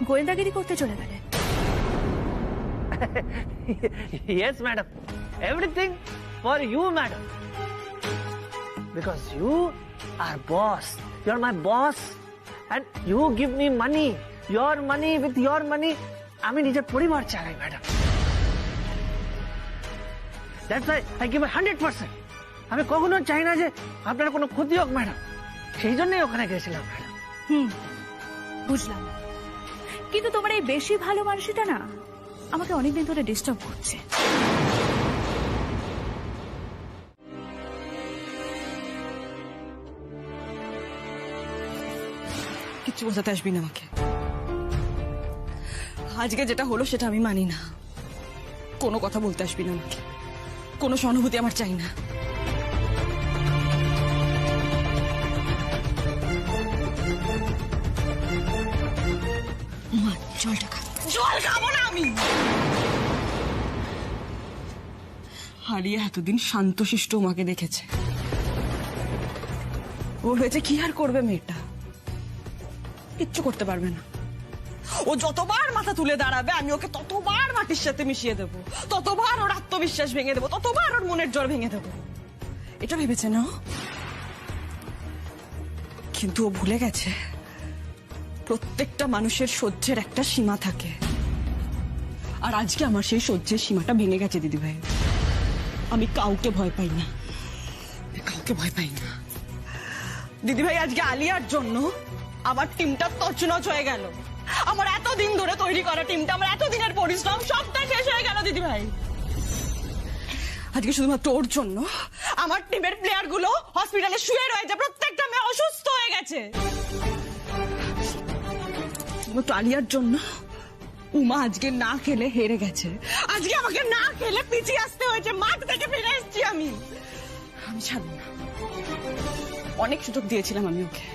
গোয়েন্দাগিরি করতে চলে গেলে। Yes madam, everything for you madam, because you are boss, you are my boss and you give me money, your money, with your money আমি নিজের পরিবার চালাই madam. That's why I give 100%. আমি কখনো চাই না যে আপনার কোনো ক্ষতি হোক ম্যাডাম, সেই জন্যই ওখানে গেছিলাম ম্যাডাম। বুঝলাম, কিন্তু তোমার এই বেশি ভালো মানুষটা না আমাকে অনেকদিন ধরে ডিস্টার্ব করছে। কিচ্ছু বোঝাতে আসবি না আমাকে। আজকে যেটা হলো সেটা আমি মানি না। কোনো কথা বলতে আসবি না আমাকে, কোনো সহানুভূতি আমার চাই না। জলটা খা। জল খাবো না আমি। হারিয়ে এতদিন শান্তশিষ্ট আমাকে দেখেছে, ও হয়েছে কি আর করবে মেয়েটা? কিচ্ছু করতে পারবে না। ও যতবার মাথা তুলে দাঁড়াবে আমি ওকে ততবার মাটির সাথে মিশিয়ে দেবো, ততবার ওর আত্মবিশ্বাস ভেঙে দেবো, ততবার ওর মনের জ্বর ভেঙে দেবো। এটা ভেবেছে না, কিন্তু ও ভুলে গেছে প্রত্যেকটা মানুষের সহ্যের একটা সীমা থাকে। আর আজকে আমার সেই সহ্যের সীমাটা ভেঙে গেছে দিদিভাই। আমি কাউকে ভয় পাই না, কাউকে ভয় পাই না দিদিভাই। আজকে আলিয়ার জন্য আমার টিমটা তছনছ হয়ে গেল। আমার এতদিন ধরে তৈরি করা টিমটা, আমার এতদিনের পরিশ্রম সবটা শেষ হয়ে গেল দিদিভাই। আজকে শুধুমাত্র ওর জন্য আমার টিমের প্লেয়ার গুলো হসপিটালে শুয়ে রয়েছে, প্রত্যেকটা মেয়ে অসুস্থ হয়ে গেছে। আলিয়ার জন্য উমা আজকে না খেলে হেরে গেছে, আজকে আমাকে না খেলে পিছিয়ে আসতে হয়েছে, মাঠ থেকে ফিরে এসেছি আমি। আমি ছাড়বো না। অনেক সুযোগ দিয়েছিলাম আমি ওকে,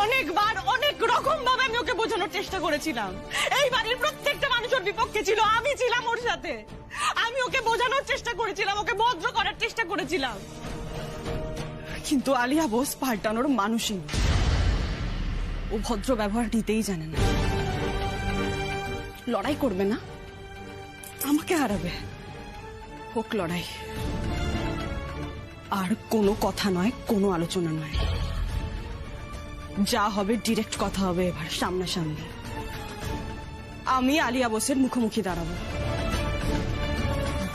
অনেকবার অনেক রকম ভাবে আমি ওকে বোঝানোর চেষ্টা করেছিলাম। এই বাড়ির প্রত্যেকটা মানুষ ওর বিপক্ষে ছিল, আমি ছিলাম ওর সাথে। আমি ওকে বোঝানোর চেষ্টা করেছিলাম, ওকে ভদ্র করার চেষ্টা করেছিলাম, কিন্তু আলিয়া বোস পাল্টানোর মানুষই। ও ভদ্র ব্যবহার নিতেই জানে না। লড়াই করবে না, আমাকে হারাবে, হোক লড়াই। আর কোনো কথা নয়, কোনো আলোচনা নয়, যা হবে ডিরেক্ট কথা হবে। এবার সামনাসামনি আমি আলিয়া বোসের মুখোমুখি দাঁড়াবো,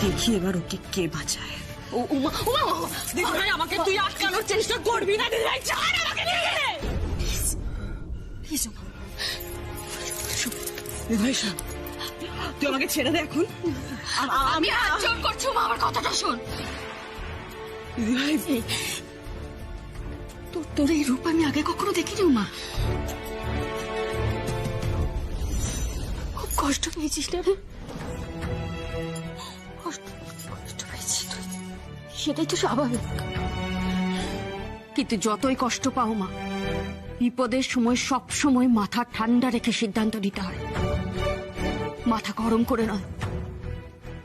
দেখি এবার ওকে কে বাঁচায়। ও উমা, উমা, দিদিভাই আমাকে তুই আটকানোর চেষ্টা করবি না দিদিভাই, ছাড় আমাকে নিয়ে গেলে। দিদিভাই শোন, তুই আমাকে ছেড়ে দে এখন। আমি আচরণ করছি, মা আমার কথাটা শোন। দিদিভাই তোর এই রূপ আমি আগে কখনো দেখিনি মা। খুব কষ্ট পেয়েছিস না? কষ্ট পেয়েছি তুই, সেটাই তো স্বাভাবিক। কিন্তু যতই কষ্ট পাও মা, বিপদের সময় সব সময় মাথা ঠান্ডা রেখে সিদ্ধান্ত নিতে হয়, মাথা গরম করে নয়।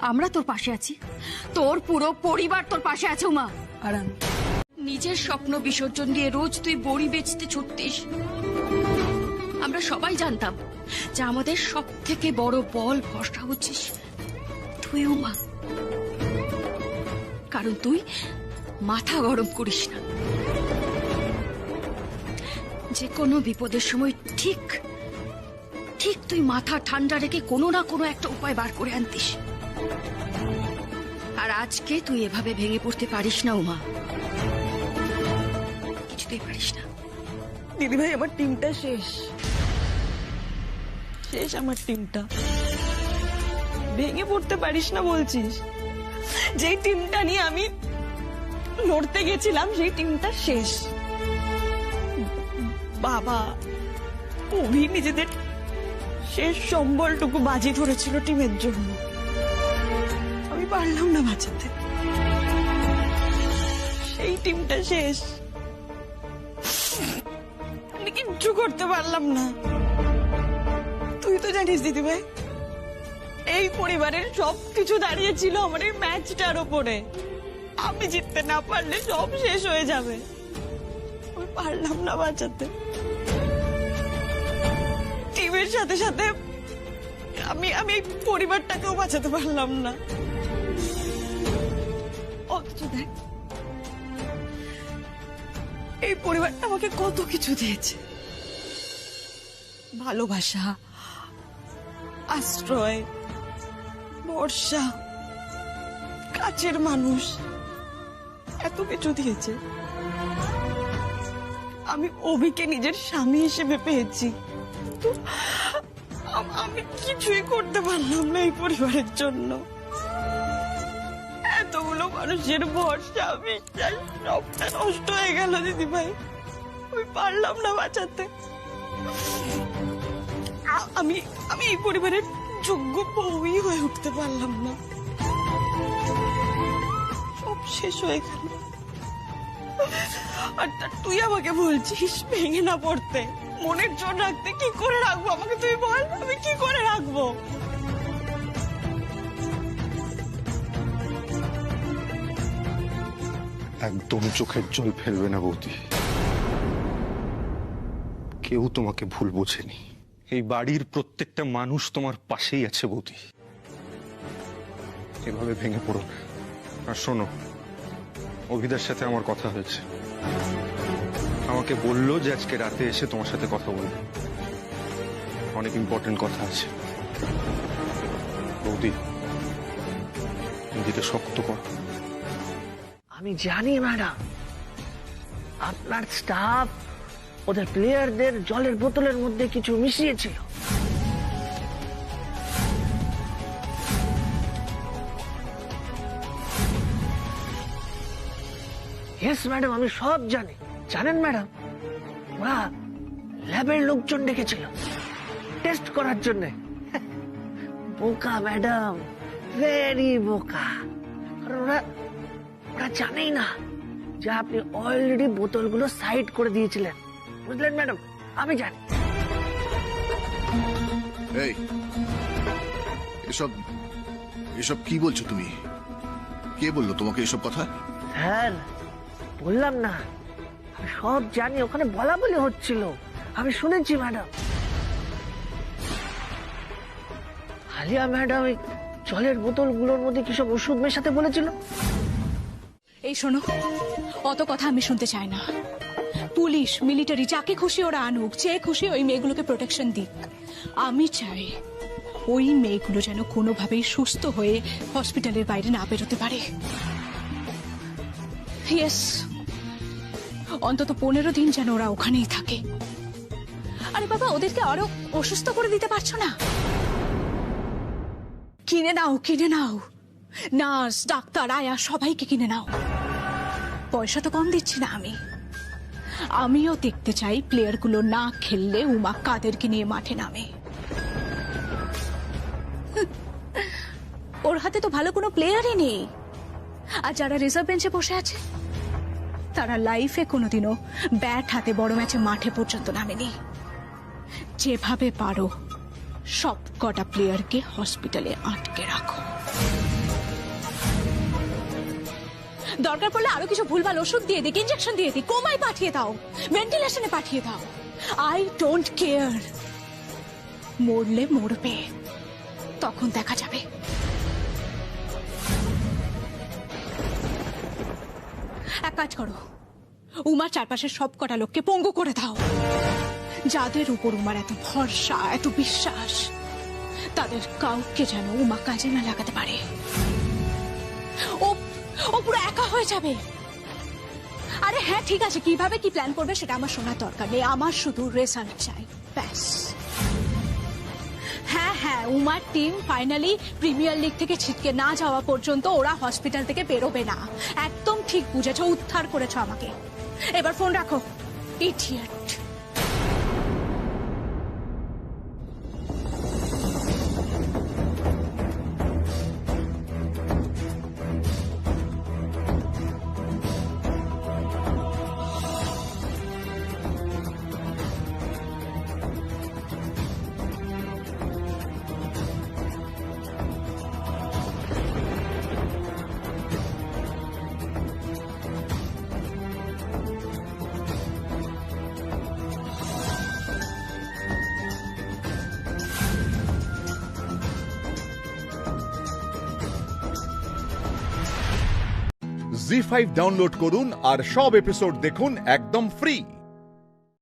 আমরা তোর পাশে আছি, তোর পুরো পরিবার তোর পাশে আছে উমা। আর আমি নিজের স্বপ্ন বিসর্জন দিয়ে রোজ তুই বড়ি বেচতে ছুটতিস। আমরা সবাই জানতাম যে আমাদের সব থেকে বড় বল ভরসা হচ্ছিস তুই উমা, কারণ তুই মাথা গরম করিস না। যে কোনো বিপদের সময় ঠিক ঠিক তুই মাথা ঠান্ডা রেখে কোনো না কোনো একটা উপায় বার করে আনতিস। আর আজকে তুই এভাবে ভেঙে পড়তে পারিস না উমা, কিছুতেই পারিস না। দিদিভাই আমার টিমটা শেষ শেষ, আমার টিমটা। ভেঙে পড়তে পারিস না বলছিস? যেই টিমটা নিয়ে আমি লড়তে গেছিলাম সেই টিমটা শেষ। বাবা অভি নিজেদের শেষ সম্বলটুকু বাজি ধরেছিল টিমের জন্য, আমি পারলাম না বাঁচাতে। সেই টিমটা শেষ, আমি কিচ্ছু করতে পারলাম না। তুই তো জানিস দিদিভাই, এই পরিবারের সবকিছু দাঁড়িয়েছিল আমার এই ম্যাচটার ওপরে। আমি জিততে না পারলে সব শেষ হয়ে যাবে। আমি পারলাম না বাঁচাতে। টিমের সাথে সাথে আমি এই পরিবারটাকেও বাঁচাতে পারলাম না। অথচ দেখ, এই পরিবারটা আমাকে কত কিছু দিয়েছে, ভালোবাসা, আশ্রয়, ভরসা, কাছের মানুষ, এত কিছু দিয়েছে। আমি অভিকে নিজের স্বামী হিসেবে পেয়েছি, তো আমি কিছুই করতে পারলাম না এই পরিবারের জন্য। এতগুলো মানুষের ভরসা, বিশ্বাস সবটা নষ্ট হয়ে গেল দিদিভাই। আমি পারলাম না বাঁচাতে। আমি এই পরিবারের যোগ্য বউই হয়ে উঠতে পারলাম না। সব শেষ হয়ে গেল। আর তুই আমাকে বলছিস ভেঙে না পড়তে, মনের জোর রাখতে। কি করে রাখবো আমাকে তুই বল, আমি কি করে রাখবো? একদম চোখের জল ফেলবে না বৌদি, কেউ তোমাকে ভুল বোঝেনি। এই বাড়ির প্রত্যেকটা মানুষ তোমার পাশেই আছে বৌদি, এভাবে ভেঙে পড়ো না। আর শোনো, অভিদার সাথে আমার কথা হয়েছে, আমাকে বললো যে আজকে রাতে এসে তোমার সাথে কথা বলবে, অনেক ইম্পর্টেন্ট কথা আছে। বৌদি নিজেকে শক্ত করো। আমি জানি ম্যাডাম, আপনার স্টাফ ওদের প্লেয়ারদের জলের বোতলের মধ্যে কিছু মিশিয়েছিল। ইয়েস ম্যাডাম, আমি সব জানি। জানেন ম্যাডাম, ওরা ল্যাবের লোকজন ডেকেছিল টেস্ট করার জন্য। বোকা ম্যাডাম, ভেরি বোকা। ওরা জানেই না যে আপনি অলরেডি বোতলগুলো সাইড করে দিয়েছিলেন, বুঝলেন ম্যাডাম? আমি জানি। এই এসব এসব কি বলছো তুমি? কে বললো তোমাকে এসব কথা? স্যার বললাম না, আমি সব জানি। ওখানে বলা বলি হচ্ছিল, আমি শুনেছি ম্যাডাম। আলিয়া ম্যাডাম এই জলের বোতলগুলোর মধ্যে কি সব ওষুধ মেশাতে বলেছিল। এই শোনো, অত কথা আমি শুনতে চাই না। পুলিশ, মিলিটারি, যাকে খুশি ওরা আনুক, যে খুশি ওই মেয়েগুলোকে প্রোটেকশন দিক। আমি চাই ওই মেয়েগুলো যেন কোনোভাবেই সুস্থ হয়ে হসপিটালের বাইরে না বেরোতে পারে। ইয়েস, অন্তত 15 দিন যেন ওরা ওখানেই থাকে। আরে বাবা, ওদেরকে আরো অসুস্থ করে দিতে পারছো না? কিনে নাও, কিনে নাও। নার্স, ডাক্তার, আয়া সবাইকে কিনে নাও। পয়সা তো কম দিচ্ছি না আমি। আমিও দেখতে চাই প্লেয়ারগুলো না খেললে উমা কাদেরকে নিয়ে মাঠে নামে। ওর হাতে তো ভালো কোনো প্লেয়ারই নেই। আর যারা রিজার্ভ বেঞ্চে বসে আছে তারা লাইফে কোনোদিনও ব্যাট হাতে বড় ম্যাচে মাঠে পর্যন্ত নামেনি। যেভাবে পারো সব কটা প্লেয়ারকে হসপিটালে আটকে রাখো। দরকার পড়লে আরো কিছু ভুলভাল ওষুধ দিয়ে দিক, ইঞ্জেকশন দিয়ে দিক, কোমায় পাঠিয়ে দাও, ভেন্টিলেশনে পাঠিয়ে দাও। I don't care. মরলে মরবে, তখন দেখা যাবে। এক কাজ করো, উমার চারপাশের সব কটা লোককে পঙ্গু করে দাও। যাদের উপর উমার এত ভরসা, এত বিশ্বাস, তাদের কাউকে যেন উমা কাজে না লাগাতে পারে। ও পুরো একা হয়ে যাবে। আরে হ্যাঁ ঠিক আছে, কিভাবে কি প্ল্যান করবে সেটা আমার শোনার দরকার নেই, আমার শুধু রেজাল্ট চাই, ব্যাস। হ্যাঁ হ্যাঁ, উমার টিম ফাইনালি প্রিমিয়ার লিগ থেকে ছিটকে না যাওয়া পর্যন্ত ওরা হসপিটাল থেকে বেরোবে না। একদম ঠিক বুঝেছো, উদ্ধার করেছো আমাকে। এবার ফোন রাখো, ইডিয়েট। জি5 ডাউনলোড করুন আর সব এপিসোড দেখুন একদম ফ্রি।